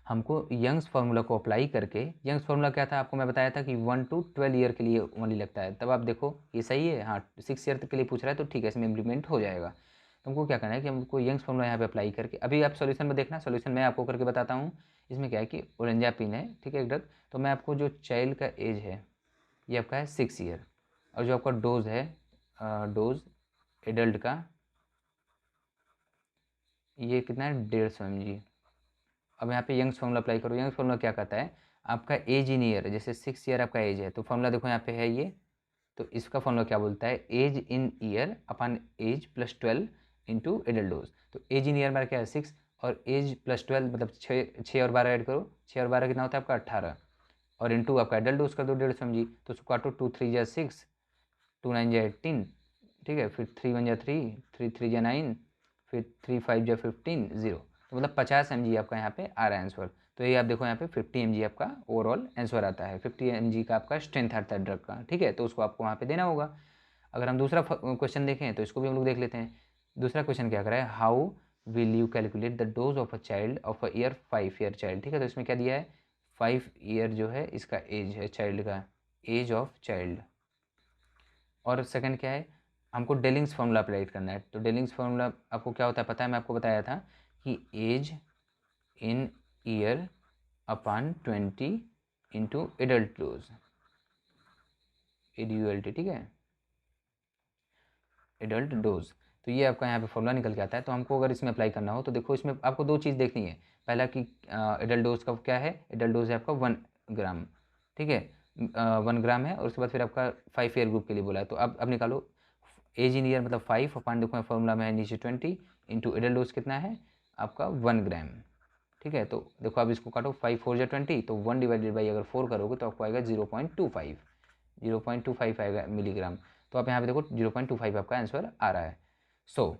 हमको यंग्स फार्मूला को अप्लाई करके, यंग्स फार्मूला क्या था आपको मैं बताया था कि 1 to 12 ईयर के लिए ओनली लगता है, तब आप देखो ये सही है, हाँ 6 ईयर के लिए पूछ रहा है तो ठीक है इसमें इम्प्लीमेंट हो जाएगा। तो हमको क्या करना है कि हमको यंग्स फार्मूला यहाँ पे अप्लाई करके, अभी आप सोल्यूशन में देखना, सोल्यूशन मैं आपको करके बताता हूँ। इसमें क्या है कि ओरेंजापिन है, ठीक है, एक ड्रग, तो मैं आपको जो चाइल्ड का एज है ये आपका है 6 ईयर, और जो आपका डोज है डोज एडल्ट का ये कितना है 150 mg। अब यहाँ पे यंग्स फार्मूला अप्लाई करो, यंग्स फार्मूला क्या कहता है, आपका एज इन ईयर, जैसे 6 ईयर आपका एज है तो फार्मूला देखो यहाँ पे है ये, तो इसका फार्मूला क्या बोलता है, age in year upon age plus 12 into adult dose. तो एज इन ईयर मेरा क्या है 6, और एज प्लस 12 मतलब 6 और 12 ऐड करो, 6 और 12 कितना होता है आपका 18, और इंटू आपका एडल्ट डोज कर दो 150 mg, तो उसको काटो 2 3 जा 6, 2 9 जा 18, ठीक है, फिर 3 1 जा 3, 3 3 जा 9, फिर 3 5 जा 15 0, तो मतलब 50 mg आपका यहाँ पे आ रहा है आंसर। तो ये आप देखो यहाँ पे 50 mg आपका ओवरऑल आंसर आता है, 50 mg का आपका स्ट्रेंथ आता है ड्रग का, ठीक है, तो उसको आपको वहाँ पे देना होगा। अगर हम दूसरा क्वेश्चन देखें तो इसको भी हम लोग देख लेते हैं। दूसरा क्वेश्चन क्या कर रहा है, how will you calculate the dose of a child of a year 5 year child, ठीक है, तो इसमें क्या दिया है 5 ईयर जो है इसका एज है चाइल्ड का, एज ऑफ चाइल्ड। और सेकंड क्या है, हमको डेलिंग्स फार्मूला अप्लाई करना है, तो डेलिंग्स फार्मूला आपको क्या होता है पता है, मैं आपको बताया था कि age in year upon 20 into adult dose, adult, ठीक है, एडल्ट डोज। तो ये आपका यहाँ पे फॉर्मूला निकल के आता है। तो हमको अगर इसमें अप्लाई करना हो तो देखो इसमें आपको दो चीज़ देखनी है, पहला कि एडल्ट डोज का क्या है, एडल्ट डोज है आपका 1 ग्राम, ठीक है, 1 ग्राम है, और उसके बाद फिर आपका 5 ईयर ग्रुप के लिए बोला है, तो अब निकालो एज इन ईयर मतलब 5 अपॉन देखो फॉर्मूला में है नीचे 20 इंटू एडल्ट डोज कितना है आपका 1 ग्राम, ठीक है। तो देखो आप इसको काटो, 5 4 20, तो 1 डिवाइडेड बाई अगर 4 करोगे तो आपको आएगा 0.25 आएगा मिलीग्राम। तो आप यहाँ पे देखो 0.25 आपका आंसर आ रहा है। सो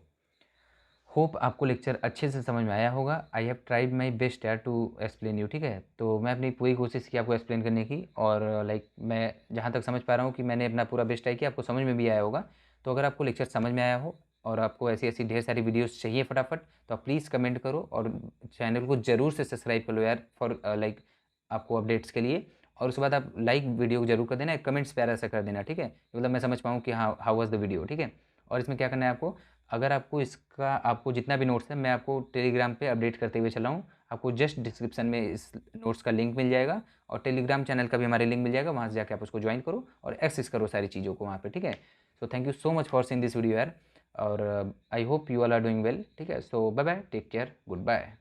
होप आपको लेक्चर अच्छे से समझ में आया होगा। I have tried my best यार टू एक्सप्लेन यू, ठीक है। तो मैं अपनी पूरी कोशिश की आपको एक्सप्लेन करने की, और लाइक मैं जहाँ तक समझ पा रहा हूँ कि मैंने अपना पूरा बेस्ट ट्राई किया, आपको समझ में भी आया होगा। तो अगर आपको लेक्चर समझ में आया हो और आपको ऐसी ऐसी ढेर सारी वीडियोस चाहिए फटाफट, तो आप प्लीज़ कमेंट करो और चैनल को ज़रूर से सब्सक्राइब कर लो यार, फॉर लाइक आपको अपडेट्स के लिए। और उसके बाद आप लाइक वीडियो जरूर कर देना, कमेंट्स प्यारा सा कर देना, ठीक है, मतलब मैं समझ पाऊँ कि हाँ हाउ वाज द वीडियो, ठीक है। और इसमें क्या करना है आपको, अगर आपको इसका आपको जितना भी नोट्स है मैं आपको टेलीग्राम पे अपडेट करते हुए चला हूँ। आपको जस्ट डिस्क्रिप्शन में इस नोट्स का लिंक मिल जाएगा, और टेलीग्राम चैनल का भी हमारे लिंक मिल जाएगा, वहाँ से जाकर आप उसको ज्वाइन करो और एक्सेस करो सारी चीज़ों को वहाँ पे, ठीक है। So thank you so much for seeing this video यार, और I hope you all are doing well, ठीक है। So bye bye, take care, good bye.